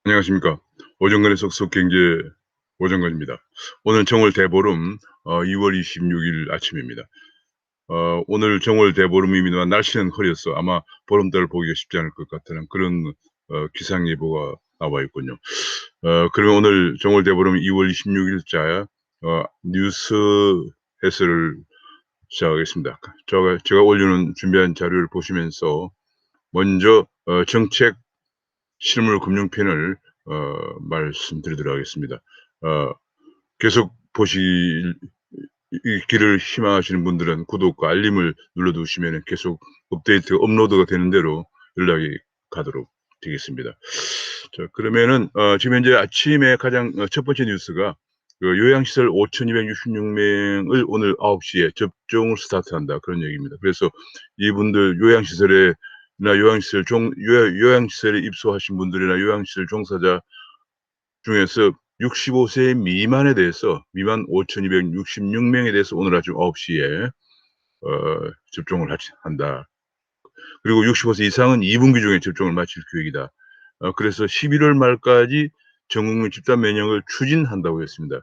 안녕하십니까. 오정근의 속속 경제 오정근입니다. 오늘 정월 대보름 2월 26일 아침입니다. 오늘 정월 대보름입니다만 날씨는 흐려서 아마 보름달을 보기가 쉽지 않을 것 같다는 그런 기상 예보가 나와 있군요. 그러면 오늘 정월 대보름 2월 26일자 뉴스 해설을 시작하겠습니다. 제가 올리는 준비한 자료를 보시면서 먼저 정책 실물 금융편을 말씀드리도록 하겠습니다. 계속 읽기를 희망하시는 분들은 구독과 알림을 눌러두시면 계속 업데이트 업로드가 되는 대로 연락이 가도록 되겠습니다. 자, 그러면은 지금 현재 아침에 가장 첫 번째 뉴스가 그 요양시설 5,266명을 오늘 9시에 접종을 스타트한다 그런 얘기입니다. 그래서 이분들 요양시설에 요양시설에 입소하신 분들이나 요양시설 종사자 중에서 65세 미만에 대해서 미만 5,266명에 대해서 오늘 아침 9시에 접종을 한다. 그리고 65세 이상은 2분기 중에 접종을 마칠 계획이다. 그래서 11월 말까지 전국민 집단 면역을 추진한다고 했습니다.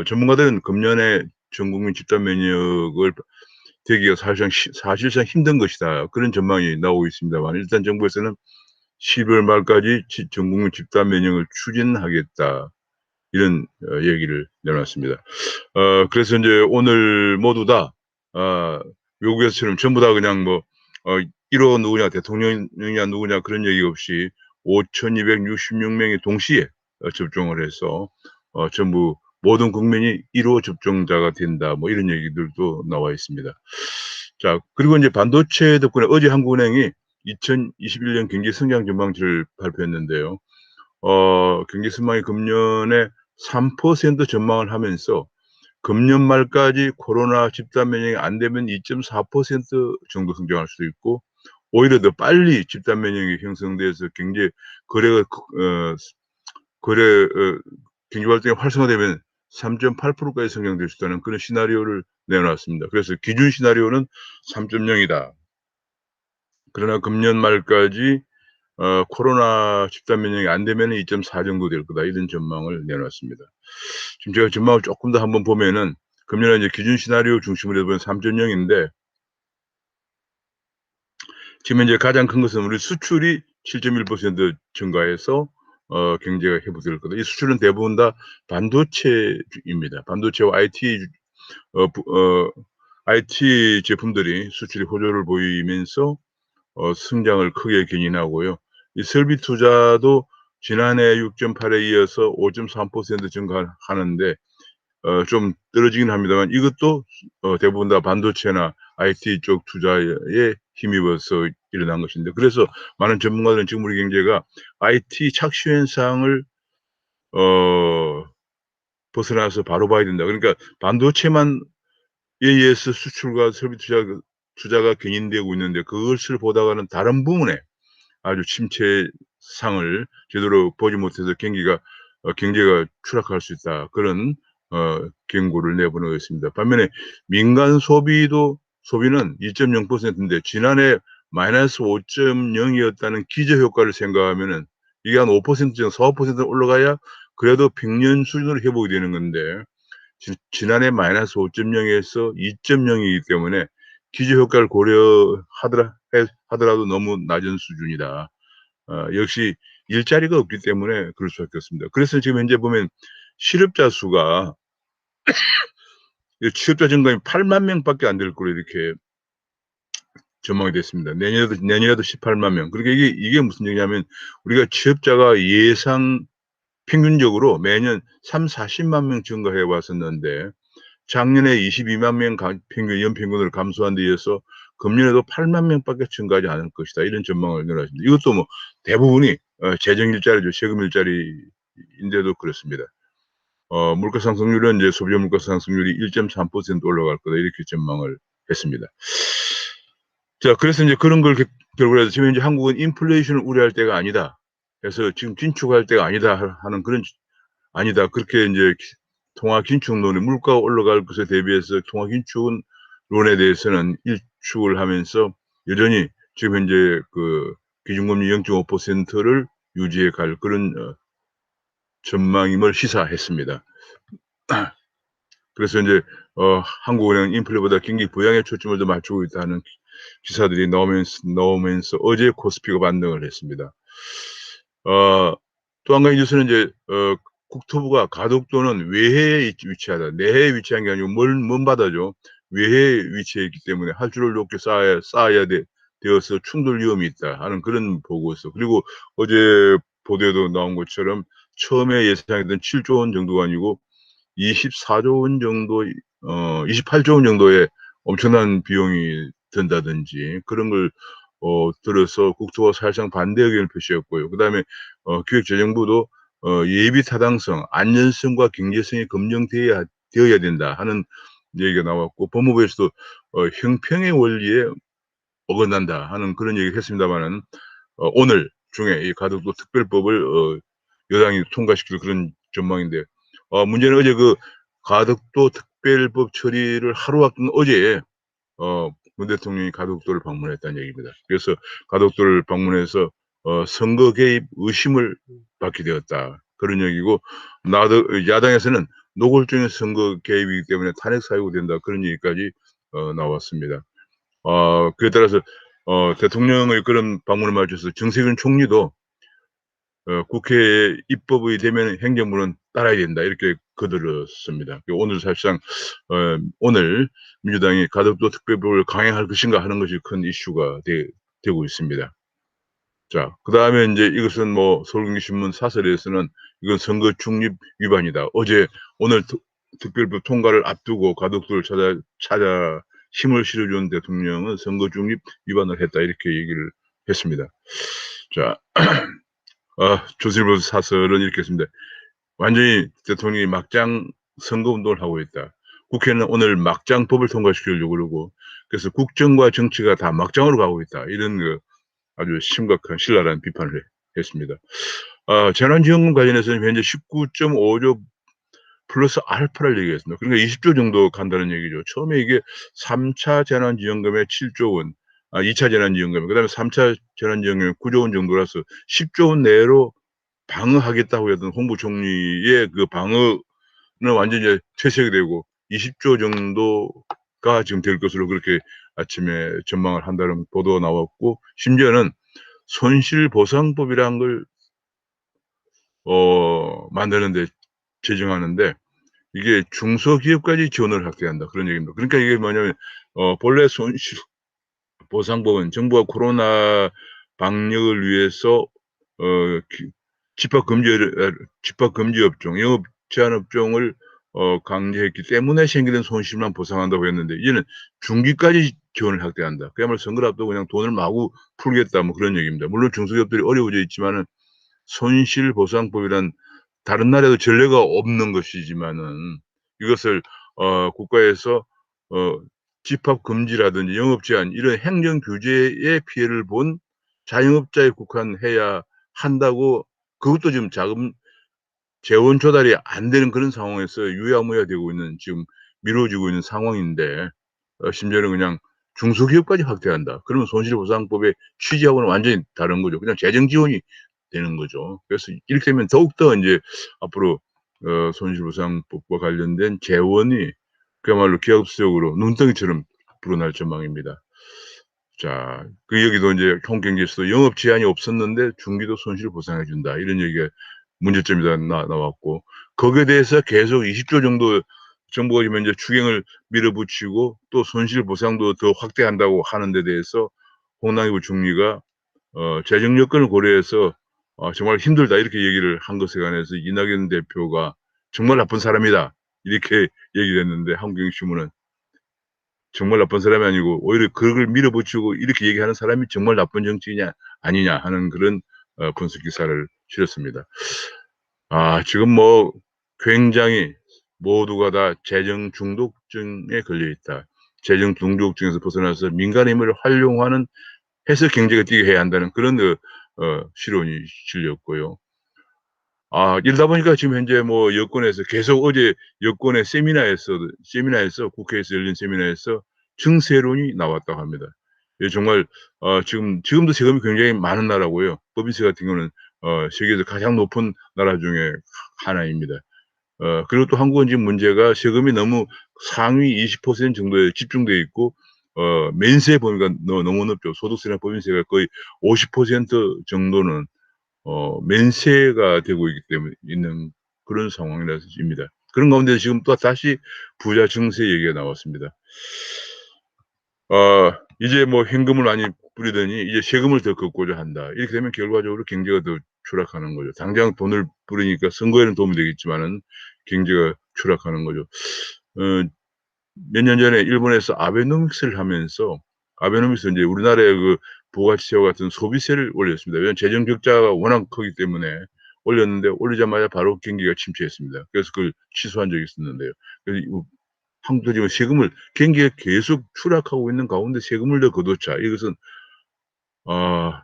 전문가들은 금년에 전국민 집단 면역을 되기가 사실상 힘든 것이다. 그런 전망이 나오고 있습니다만 일단 정부에서는 12월 말까지 전국민 집단 면역을 추진하겠다. 이런 얘기를 내놨습니다. 그래서 이제 오늘 모두 다 외국에서처럼 전부 다 그냥 뭐 1호 누구냐 대통령이냐 누구냐 그런 얘기 없이 5,266명이 동시에 접종을 해서 전부 모든 국민이 1호 접종자가 된다 뭐 이런 얘기들도 나와 있습니다. 자, 그리고 이제 반도체 덕분에 어제 한국은행이 2021년 경기 성장 전망치를 발표했는데요. 경기 전망이 금년에 3% 전망을 하면서 금년 말까지 코로나 집단 면역이 안 되면 2.4% 정도 성장할 수도 있고 오히려 더 빨리 집단 면역이 형성돼서 거래가 경제 활동이 활성화되면 3.8%까지 성장될 수 있다는 그런 시나리오를 내놨습니다. 그래서 기준 시나리오는 3.0이다. 그러나 금년 말까지 코로나 집단 면역이 안 되면은 2.4 정도 될 거다. 이런 전망을 내놨습니다. 지금 제가 전망을 조금 더 한번 보면은 금년에 이제 기준 시나리오 중심으로 해보면 3.0인데 지금 이제 가장 큰 것은 우리 수출이 7.1% 증가해서 경제가 회복될 거다. 이 수출은 대부분 다 반도체입니다. 반도체와 IT 제품들이 수출이 호조를 보이면서 성장을 크게 견인하고요. 이 설비 투자도 지난해 6.8에 이어서 5.3% 증가하는데 좀 떨어지긴 합니다만 이것도 대부분 다 반도체나 IT 쪽 투자에 힘입어서 일어난 것인데 그래서 많은 전문가들은 지금 우리 경제가 IT 착시 현상을 어 벗어나서 바로 봐야 된다. 그러니까 반도체만 의해서 수출과 설비 투자가 견인되고 있는데 그것을 보다가는 다른 부분에 아주 침체상을 제대로 보지 못해서 경제가 추락할 수 있다. 그런 경고를 내보내고 있습니다. 반면에 민간 소비는 2.0%인데 지난해 -5.0이었다는 기저효과를 생각하면은 이게 한 5% 정도 4~5% 올라가야 그래도 평년 수준으로 회복이 되는 건데 지난해 -5.0에서 2.0이기 때문에 기저효과를 하더라도 너무 낮은 수준이다. 역시 일자리가 없기 때문에 그럴 수밖에 없습니다. 그래서 지금 현재 보면 실업자 수가 취업자 증가율이 8만 명밖에 안 될 거로 이렇게 전망이 됐습니다. 내년에도 18만 명. 그러니까 이게 무슨 얘기냐면 우리가 취업자가 예상 평균적으로 매년 3~40만 명 증가해 왔었는데 작년에 22만 명 연평균으로 감소한 데 이어서 금년에도 8만 명밖에 증가하지 않을 것이다. 이런 전망을 내놨습니다. 이것도 뭐 대부분이 재정 일자리죠. 세금 일자리인데도 그렇습니다. 물가 상승률은 이제 소비자 물가 상승률이 1.3% 올라갈 거다. 이렇게 전망을 했습니다. 자, 그래서 이제 그런 걸 결국에 지금 현재 한국은 인플레이션을 우려할 때가 아니다. 그래서 지금 긴축할 때가 아니다 하는 그런 아니다. 그렇게 이제 통화 긴축론이 물가가 올라갈 것에 대비해서 통화 긴축론에 대해서는 일축을 하면서 여전히 지금 현재 그 기준금리 0.5%를 유지해 갈 그런 전망임을 시사했습니다. 그래서 이제 한국은행 인플레보다 경기 부양에 초점을 더 맞추고 있다는 기사들이 나오면서 어제 코스피가 반등을 했습니다. 또 한 가지 뉴스는 이제 국토부가 가덕도는 외해에 위치하다. 내해에 위치한 게 아니고 먼 바다죠. 외해에 위치해 있기 때문에 할줄을 높게 쌓아야 되어서 충돌 위험이 있다 하는 그런 보고서. 그리고 어제 보도에도 나온 것처럼 처음에 예상했던 7조 원 정도가 아니고 24조 원 정도 28조 원 정도의 엄청난 비용이 든다든지 그런 걸 들어서 국토가 사실상 반대 의견을 표시했고요. 그다음에 기획재정부도 예비 타당성, 안전성과 경제성이 되어야 된다 하는 얘기가 나왔고 법무부에서도 형평의 원리에 어긋난다 하는 그런 얘기를 했습니다마는 오늘 중에 이 가덕도 특별법을 여당이 통과시킬 그런 전망인데 문제는 어제 그 가덕도 특별법 처리를 하루 앞둔 어제 문 대통령이 가덕도를 방문했다는 얘기입니다. 그래서 가덕도를 방문해서 선거 개입 의심을 받게 되었다. 그런 얘기고 야당에서는 노골적인 선거 개입이기 때문에 탄핵 사유가 된다. 그런 얘기까지 나왔습니다. 그에 따라서 대통령의 그런 방문을 맞춰서 정세균 총리도 국회에 입법이 되면 행정부는 따라야 된다 이렇게 거들었습니다. 오늘 사실상 오늘 민주당이 가덕도 특별법을 강행할 것인가 하는 것이 큰 이슈가 되고 있습니다. 자, 그다음에 인제 이것은 뭐 서울경제신문 사설에서는 "이건 선거 중립 위반이다." 오늘 특별법 통과를 앞두고 가덕도를 찾아 힘을 실어준 대통령은 "선거 중립 위반을 했다." 이렇게 얘기를 했습니다. 자, 조선일보 사설은 이렇게 했습니다. "완전히 대통령이 막장 선거운동을 하고 있다. 국회는 오늘 막장법을 통과시키려고 그러고 그래서 국정과 정치가 다 막장으로 가고 있다." 이런 아주 심각한 신랄한 비판을 했습니다. 재난지원금 관련해서는 현재 19.5조 플러스 알파를 얘기했습니다. 그러니까 20조 정도 간다는 얘기죠. 처음에 이게 3차 재난지원금에 7조 원, 2차 재난지원금, 그다음에 3차 재난지원금에 9조 원 정도라서 10조 원 내로 방어하겠다고 했던 홍 부총리의 그 방어는 완전히 이제 퇴색이 되고 20조 정도가 지금 될 것으로 그렇게 아침에 전망을 한다는 보도가 나왔고 심지어는 손실보상법이라는 걸 만드는데 제정하는데 이게 중소기업까지 지원을 확대한다 그런 얘기입니다. 그러니까 이게 뭐냐면 본래 손실보상법은 정부가 코로나 방역을 위해서 집합금지 업종, 영업 제한 업종을 강제했기 때문에 생기는 손실만 보상한다고 했는데 이제는 중기까지 지원을 확대한다. 그야말로 선거를 앞두고 그냥 돈을 마구 풀겠다 뭐 그런 얘기입니다. 물론 중소기업들이 어려워져 있지만은 손실보상법이란 다른 나라에도 전례가 없는 것이지만은 이것을 국가에서 어 집합 금지라든지 영업 제한 이런 행정 규제의 피해를 본 자영업자에 국한해야 한다고 그것도 지금 자금 재원 조달이 안 되는 그런 상황에서 유야무야 되고 있는 지금 미뤄지고 있는 상황인데 심지어는 그냥 중소기업까지 확대한다. 그러면 손실보상법의 취지하고는 완전히 다른 거죠. 그냥 재정 지원이 되는 거죠. 그래서 이렇게 되면 더욱더 인제 앞으로 손실보상법과 관련된 재원이 그야말로 기하급수적으로 눈덩이처럼 불어날 전망입니다. 자, 그 얘기도 인제 통경제에서도 "영업 제한이 없었는데 중기도 손실을 보상해 준다." 이런 얘기가 문제점이 나왔고 거기에 대해서 계속 20조 정도 정부가 지금 현재 추경을 밀어붙이고 또 손실 보상도 더 확대한다고 하는 데 대해서 홍남기 부총리가 "재정 여건을 고려해서 정말 힘들다." 이렇게 얘기를 한 것에 관해서 이낙연 대표가 "정말 나쁜 사람이다." 이렇게 얘기를 했는데 한국경제신문은 정말 나쁜 사람이 아니고 오히려 그걸 밀어붙이고 이렇게 얘기하는 사람이 정말 나쁜 정치인이냐 아니냐 하는 그런 분석 기사를 실었습니다. 지금 뭐 굉장히 모두가 다 재정 중독증에 걸려 있다. 재정 중독증에서 벗어나서 민간의 힘을 활용하는 해서 경제가 뛰게 해야 한다는 그런 실론이 실렸고요. 이러다 보니까 지금 현재 뭐 여권에서 계속 어제 여권의 세미나에서 국회에서 열린 세미나에서 증세론이 나왔다고 합니다. 예 정말 지금도 세금이 굉장히 많은 나라고요. 법인세 같은 경우는 세계에서 가장 높은 나라 중에 하나입니다. 그리고 또 한국은 지금 문제가 세금이 너무 상위 20% 정도에 집중돼 있고 면세 범위가 너무 높죠. 소득세나 법인세가 거의 50% 정도는 면세가 되고 있기 때문에 있는 그런 상황이라서입니다. 그런 가운데 지금 또 다시 부자 증세 얘기가 나왔습니다. 이제 뭐 현금을 많이 뿌리더니 이제 세금을 더 걷고자 한다. 이렇게 되면 결과적으로 경제가 더 추락하는 거죠. 당장 돈을 뿌리니까 선거에는 도움이 되겠지만은 경제가 추락하는 거죠. 몇 년 전에 일본에서 아베노믹스를 하면서 아베노믹스 이제 우리나라의 그 부가치세와 같은 소비세를 올렸습니다. 왜냐하면 재정 적자가 워낙 크기 때문에 올렸는데 올리자마자 바로 경기가 침체했습니다. 그래서 그걸 취소한 적이 있었는데요. 그래서 한국도 지금 세금을 경기가 계속 추락하고 있는 가운데 세금을 더 걷어차. 이것은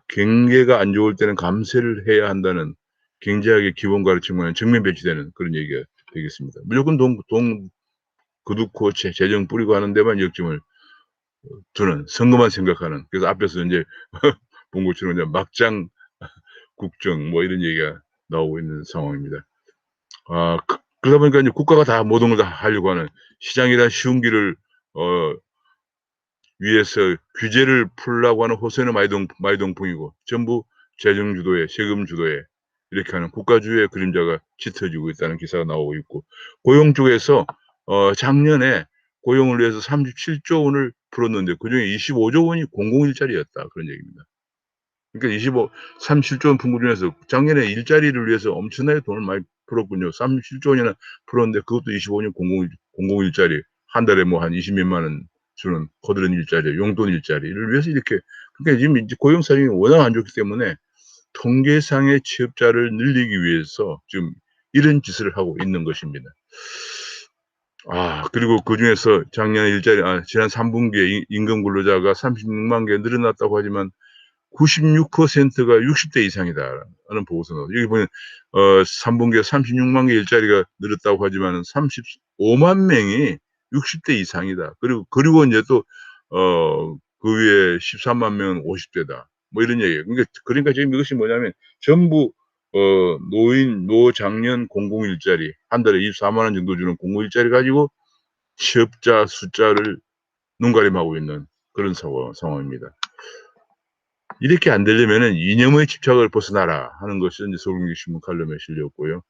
경계가 안 좋을 때는 감세를 해야 한다는 경제학의 기본 가르침과는 정면 배치되는 그런 얘기가 되겠습니다. 무조건 돈 거두고 재정 뿌리고 하는 데만 역점을 두는 선거만 생각하는. 그래서 앞에서 이제 본 것처럼 이제 막장 국정 뭐 이런 얘기가 나오고 있는 상황입니다. 그러다 보니까 이제 국가가 다 모든 걸 다 하려고 하는 시장이란 쉬운 길을 위해서 규제를 풀려고 하는 호소는 마이동풍이고 전부 재정 주도에 세금 주도에 이렇게 하는 국가주의의 그림자가 짙어지고 있다는 기사가 나오고 있고 고용 쪽에서 작년에 고용을 위해서 37조 원을 풀었는데 그중에 25조 원이 공공일자리였다 그런 얘기입니다. 그러니까 37조 원 푼 것 중에서 작년에 일자리를 위해서 엄청나게 돈을 많이 풀었군요. 37조 원이나 풀었는데 그것도 25년 공공일자리 한 달에 뭐 한 20몇만 원 주는 거드는 일자리, 용돈 일자리를 위해서 이렇게 그러니까 지금 이제 고용 상황이 워낙 안 좋기 때문에 통계상의 취업자를 늘리기 위해서 지금 이런 짓을 하고 있는 것입니다. 그리고 그중에서 작년 지난 3분기에 임금 근로자가 36만 개 늘어났다고 하지만 96%가 60대 이상이다라는 보고서 나와요. 여기 보면 3분기에 36만 개 일자리가 늘었다고 하지만은 35만 명이 60대 이상이다. 그리고 이제 또 그 위에 13만 명은 50대다. 뭐 이런 얘기예요. 그러니까 지금 이것이 뭐냐면 전부 노장년 공공일자리 한 달에 24만 원 정도 주는 공공일자리 가지고 취업자 숫자를 눈가림하고 있는 그런 상황입니다. 이렇게 안 되려면은 이념의 집착을 벗어나라 하는 것이 이제 서울경제신문 칼럼에 실렸고요.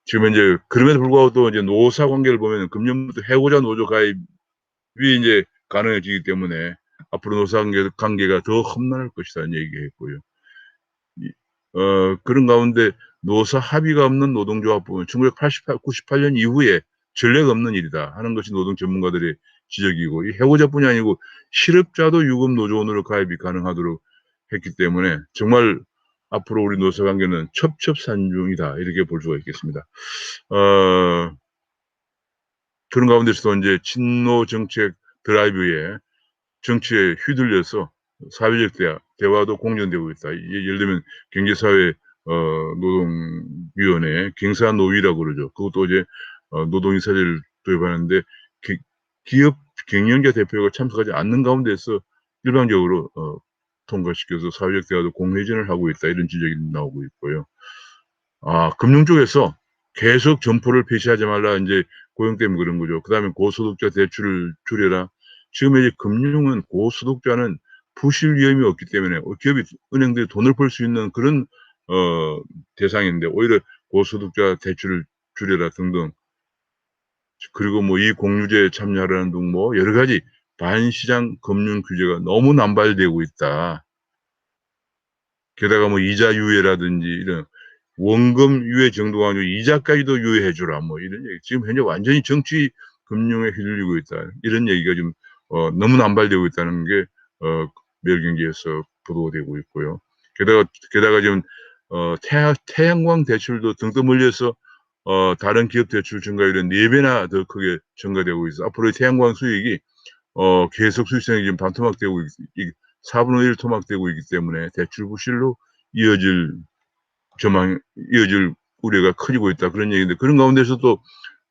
지금 이제 그럼에도 불구하고 또 이제 노사 관계를 보면은 금년부터 해고자 노조 가입이 이제 가능해지기 때문에 앞으로 노사 관계가 더 험난할 것이라는 얘기했고요. 그런 가운데 노사 합의가 없는 노동조합 보면 98년 이후에 전례가 없는 일이다 하는 것이 노동 전문가들의 지적이고 이 해고자뿐이 아니고 실업자도 유급 노조원으로 가입이 가능하도록 했기 때문에 정말 앞으로 우리 노사 관계는 첩첩산중이다 이렇게 볼 수가 있겠습니다. 그런 가운데서도 이제 친노 정책 드라이브에 정치에 휘둘려서 사회적 대화도 공전되고 있다. 예를 들면 경제사회 노동위원회 경사노위라고 그러죠. 그것도 이제 노동이사를 도입하는데 기업 경영자 대표가 참석하지 않는 가운데서 일방적으로 통과시켜서 사회적 대화도 공회전을 하고 있다. 이런 지적이 나오고 있고요. 금융 쪽에서 계속 점포를 폐지하지 말라 이제 고용 때문에 그런 거죠. 그다음에 고소득자 대출을 줄여라. 지금 이제 금융은 고소득자는 부실 위험이 없기 때문에 은행들이 돈을 벌 수 있는 그런 대상인데 오히려 고소득자 대출을 줄여라 등등. 그리고 뭐 이익공유제에 참여하라는 등 뭐 여러 가지 반시장 금융 규제가 너무 남발되고 있다. 게다가 뭐 이자 유예라든지 이런 원금 유예 정도가 아니고 이자까지도 유예해 주라 뭐 이런 얘기. 지금 현재 완전히 정치 금융에 휘둘리고 있다. 이런 얘기가 좀 너무 남발되고 있다는 게 매일경제에서 보도되고 있고요. 게다가 지금 태양광 대출도 등등 몰려서 다른 기업 대출 증가율은 4배나 더 크게 증가되고 있어. 앞으로 태양광 수익이 계속 수익성이 지금 반토막되고 4분의 1 토막되고 있기 때문에 대출 부실로 이어질 우려가 커지고 있다. 그런 얘기인데 그런 가운데서 또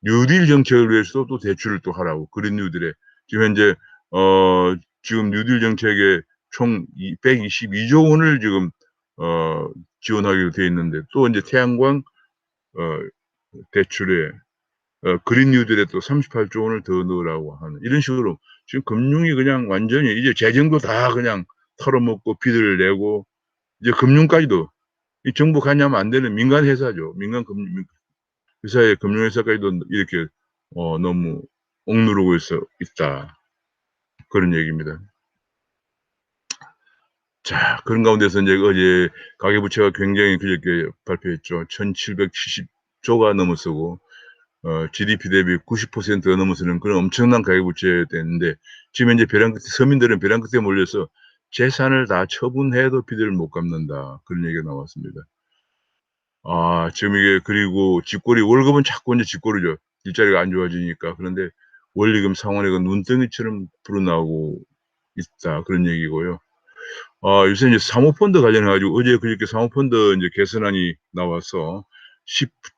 뉴딜 정책을 위해서도 또 대출을 또 하라고 그린 뉴딜에 지금 현재 지금 뉴딜 정책에 총 122조 원을 지금 지원하기로 돼 있는데 또 이제 태양광 대출에 그린 뉴딜에 또 38조 원을 더 넣으라고 하는 이런 식으로 지금 금융이 그냥 완전히 이제 재정도 다 그냥 털어먹고 비를 내고 이제 금융까지도 이 정부 관여하면 안 되는 민간 회사죠. 민간 회사의 금융회사까지도 이렇게 너무 억누르고 있다. 그런 얘기입니다. 자, 그런 가운데서 이제 어제 가계부채가 굉장히 그저께 발표했죠. 1770조가 넘어서고 GDP 대비 90%가 넘어서는 그런 엄청난 가계부채됐는데 지금 이제 벼랑 끝에 서민들은 벼랑 끝에 몰려서 재산을 다 처분해도 빚을 못 갚는다. 그런 얘기가 나왔습니다. 아, 지금 이게 그리고 집골이 월급은 자꾸 이제 집골이죠. 일자리가 안 좋아지니까. 그런데 원리금, 상환액은 눈덩이처럼 불어나오고 있다. 그런 얘기고요. 요새 이제 사모펀드 관련해 가지고 어제 그저께 사모펀드 이제 개선안이 나와서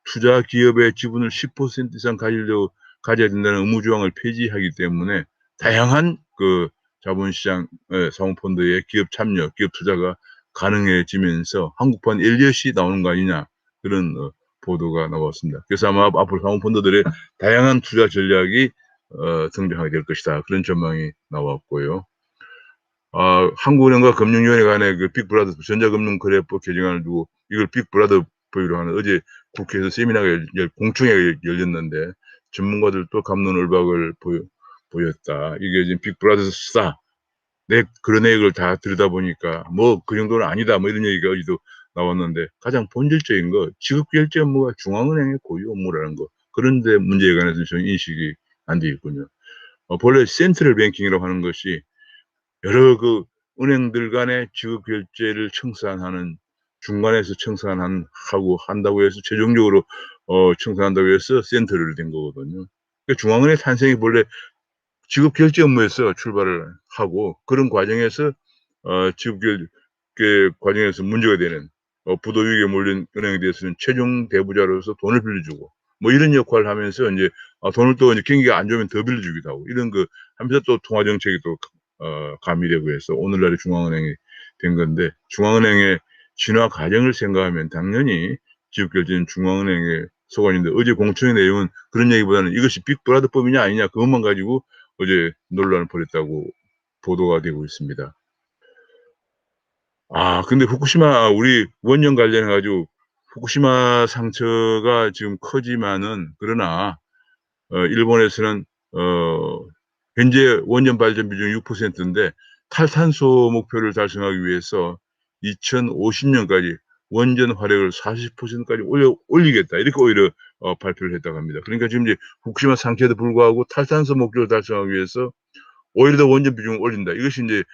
투자 기업의 지분을 10% 이상 가져야 된다는 의무 조항을 폐지하기 때문에 다양한 그 자본시장 사모펀드의 기업 참여, 기업 투자가 가능해지면서 한국판 엘리엇이 나오는 거 아니냐 그런 보도가 나왔습니다. 그래서 아마 앞으로 사모펀드들의 다양한 투자 전략이 등장하게 될 것이다. 그런 전망이 나왔고요. 한국은행과 금융위원회 간의 그 빅브라더 전자금융거래법 개정안을 두고 이걸 빅브라더법이라고 하는 어제 국회에서 세미나가 공청회가 열렸는데 전문가들도 갑론을박을 보였다. 이게 지금 빅브라더 수사 내 그런 내역을 다 들여다보니까 뭐 그 정도는 아니다 뭐 이런 얘기가 어제도 나왔는데 가장 본질적인 거 지급결제 업무가 중앙은행의 고유 업무라는 거 그런데 문제에 관해서 저는 인식이 안 되어 있군요. 본래 센트럴 뱅킹이라고 하는 것이 여러 그 은행들 간의 지급 결제를 청산하는 중간에서 하고 한다고 해서 최종적으로 청산한다고 해서 센터를 된 거거든요. 그러니까 중앙은행 탄생이 본래 지급 결제 업무에서 출발을 하고 그런 과정에서 지급 결제 과정에서 문제가 되는 부도 위기에 몰린 은행에 대해서는 최종 대부자로서 돈을 빌려주고 뭐 이런 역할을 하면서 이제 돈을 또 이제 경기가 안 좋으면 더 빌려주기도 하고 이런 그 하면서 또 통화 정책이 또 가미되고 해서 오늘날의 중앙은행이 된 건데 중앙은행의 진화 과정을 생각하면 당연히 지급결제는 중앙은행의 소관인데 어제 공청회 내용은 그런 얘기보다는 이것이 빅브라더법이냐 아니냐 그것만 가지고 어제 논란을 벌였다고 보도가 되고 있습니다. 근데 후쿠시마 우리 원전 관련해 가지고 후쿠시마 상처가 지금 커지만은 그러나 일본에서는 현재 원전 발전 비중이 6%인데 탈탄소 목표를 달성하기 위해서 2050년까지 원전 화력을 40%까지 올리겠다. 이렇게 오히려 발표를 했다고 합니다. 그러니까 지금 이제 후쿠시마 상태에도 불구하고 탈탄소 목표를 달성하기 위해서 오히려 더 원전 비중을 올린다. 이것이 이제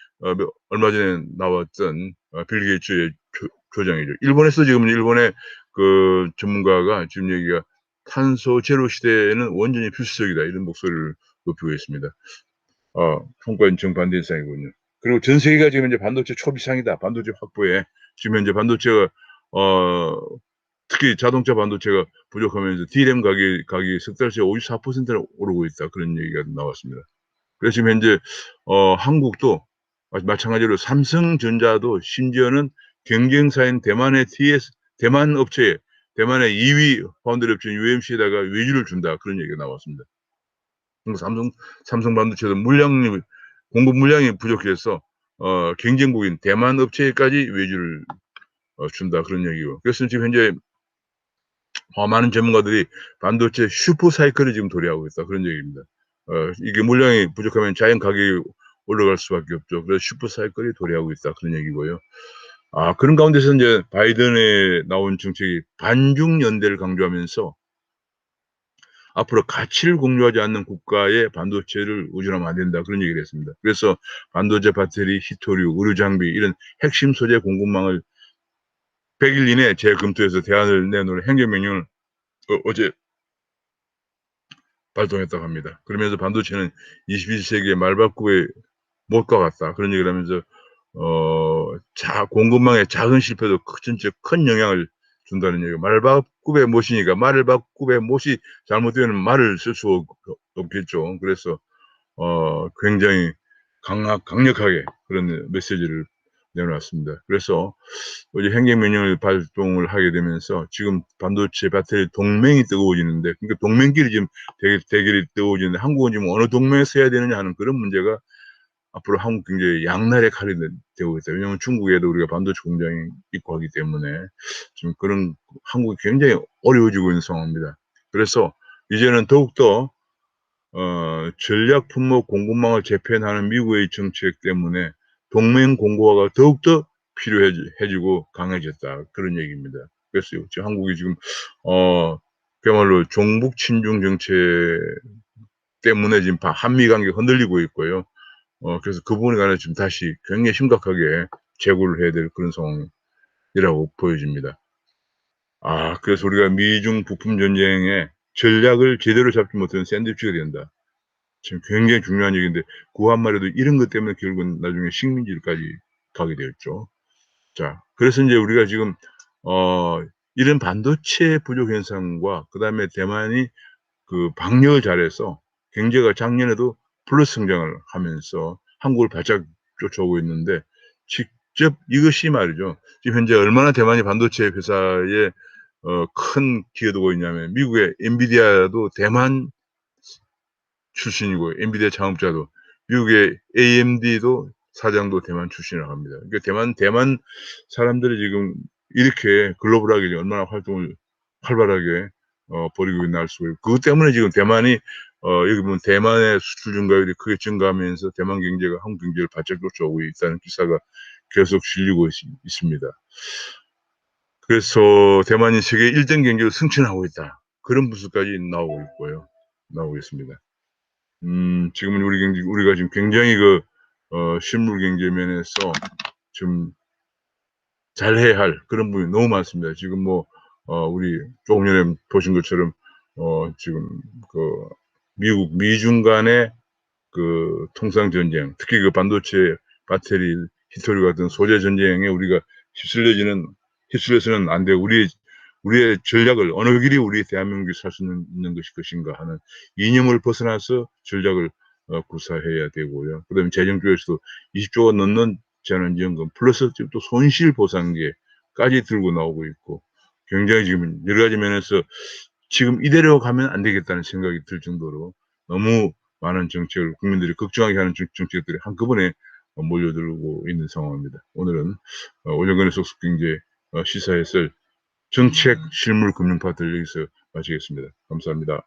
얼마 전에 나왔던 빌 게이츠의 조장이죠. 일본에서 지금 일본의 그 전문가가 지금 얘기가 탄소 제로 시대에는 원전이 필수적이다. 이런 목소리를 높이고 있습니다. 총괄 정반대 입장이군요. 그리고 전 세계가 지금 이제 반도체 초비상이다. 반도체 확보에 지금 현재 반도체가 특히 자동차 반도체가 부족하면서 D램 가격이 석 달 새에 54%나 오르고 있다. 그런 얘기가 나왔습니다. 그래서 지금 현재 한국도 마찬가지로 삼성전자도 심지어는 경쟁사인 대만 업체에 대만의 2위 파운드리 업체인 UMC에다가 외주를 준다. 그런 얘기가 나왔습니다. 삼성 반도체도 공급 물량이 부족해서 경쟁국인 대만 업체까지 외주를 준다. 그런 얘기고. 그래서 지금 현재 많은 전문가들이 반도체 슈퍼 사이클을 지금 도래하고 있다. 그런 얘기입니다. 이게 물량이 부족하면 자연 가격이 올라갈 수밖에 없죠. 그래서 슈퍼 사이클이 도래하고 있다. 그런 얘기고요. 그런 가운데서 이제 바이든에 나온 정책이 반중 연대를 강조하면서 앞으로 가치를 공유하지 않는 국가의 반도체를 의존하면 안 된다. 그런 얘기를 했습니다. 그래서 반도체 배터리, 히토류, 의료 장비 이런 핵심 소재 공급망을 100일 이내에 재검토해서 대안을 내놓을 행정명령을 어제 발동했다고 합니다. 그러면서 반도체는 21세기의 말바꿈의 못과 같다. 그런 얘기를 하면서 공급망의 작은 실패도 진짜 큰 영향을 준다는 얘기가 말바꿈의 못이니까 말바꿈의 못이 잘못되면 말을 쓸 수 없겠죠. 그래서 굉장히 강력하게 그런 메시지를 내놓았습니다. 그래서 이제 행정명령을 발동을 하게 되면서 지금 반도체 배터리 동맹이 뜨거워지는데, 그러니까 동맹끼리 지금 대결이 뜨거워지는데 한국은 지금 어느 동맹에 서야 되느냐 하는 그런 문제가 앞으로 한국 경제의 양날의 칼이 되고 있다. 왜냐하면 중국에도 우리가 반도체 공장이 있고 하기 때문에 지금 그런 한국이 굉장히 어려워지고 있는 상황입니다. 그래서 이제는 더욱더 전략 품목 공급망을 재편하는 미국의 정책 때문에 동맹 공고화가 더욱더 필요해지고 강해졌다. 그런 얘기입니다. 그래서 지금 한국이 지금 그야말로 종북 친중 정책 때문에 지금 한미 관계가 흔들리고 있고요. 그래서 그 부분에 관해서 지금 다시 굉장히 심각하게 재고를 해야 될 그런 상황이라고 보여집니다. 그래서 우리가 미중 부품 전쟁의 전략을 제대로 잡지 못하면 샌드위치가 된다. 지금 굉장히 중요한 얘기인데 그 한마디도 이런 것 때문에 결국은 나중에 식민지까지 가게 되었죠. 자, 그래서 이제 우리가 지금 이런 반도체 부족 현상과 그다음에 대만이 그 방역을 잘해서 경제가 작년에도 플러스 성장을 하면서 한국을 바짝 쫓아오고 있는데, 직접 이것이 말이죠. 지금 현재 얼마나 대만이 반도체 회사에 큰 기여를 두고 있냐면 미국의 엔비디아도 대만 출신이고 엔비디아 창업자도 미국의 AMD도 사장도 대만 출신이라고 합니다. 그러니까 대만 사람들이 지금 이렇게 글로벌하게 얼마나 활동을 활발하게 벌이고 있나 알 수가 있고, 그것 때문에 지금 대만이 여기 보면 대만의 수출 증가율이 크게 증가하면서 대만 경제가 한국 경제를 바짝 쫓아오고 있다는 기사가 계속 실리고 있습니다. 그래서 대만이 세계 1등 경제로 승진하고 있다. 그런 부수까지 나오고 있고요. 나오고 있습니다. 지금은 우리가 지금 굉장히 실물 경제 면에서 좀 잘해야 할 그런 부분이 너무 많습니다. 지금 우리 조금 전에 보신 것처럼 지금 미중 간의 통상 전쟁, 특히 반도체 배터리 히토리 같은 소재 전쟁에 우리가 휩쓸려서는 안 되고, 우리의 전략을 어느 길이 우리 대한민국이 살 수 있는 것인가 하는 이념을 벗어나서 전략을 구사해야 되고요. 그다음에 재정 쪽에서도 20조가 넘는 재난지원금 플러스 또 손실 보상계까지 들고 나오고 있고, 굉장히 지금 여러 가지 면에서 지금 이대로 가면 안 되겠다는 생각이 들 정도로 너무 많은 정책을 국민들이 걱정하게 하는 정책들이 한꺼번에 몰려들고 있는 상황입니다. 오늘은 오정근의 속속경제 시사에 쓸 정책 실물 금융 파트를 여기서 마치겠습니다. 감사합니다.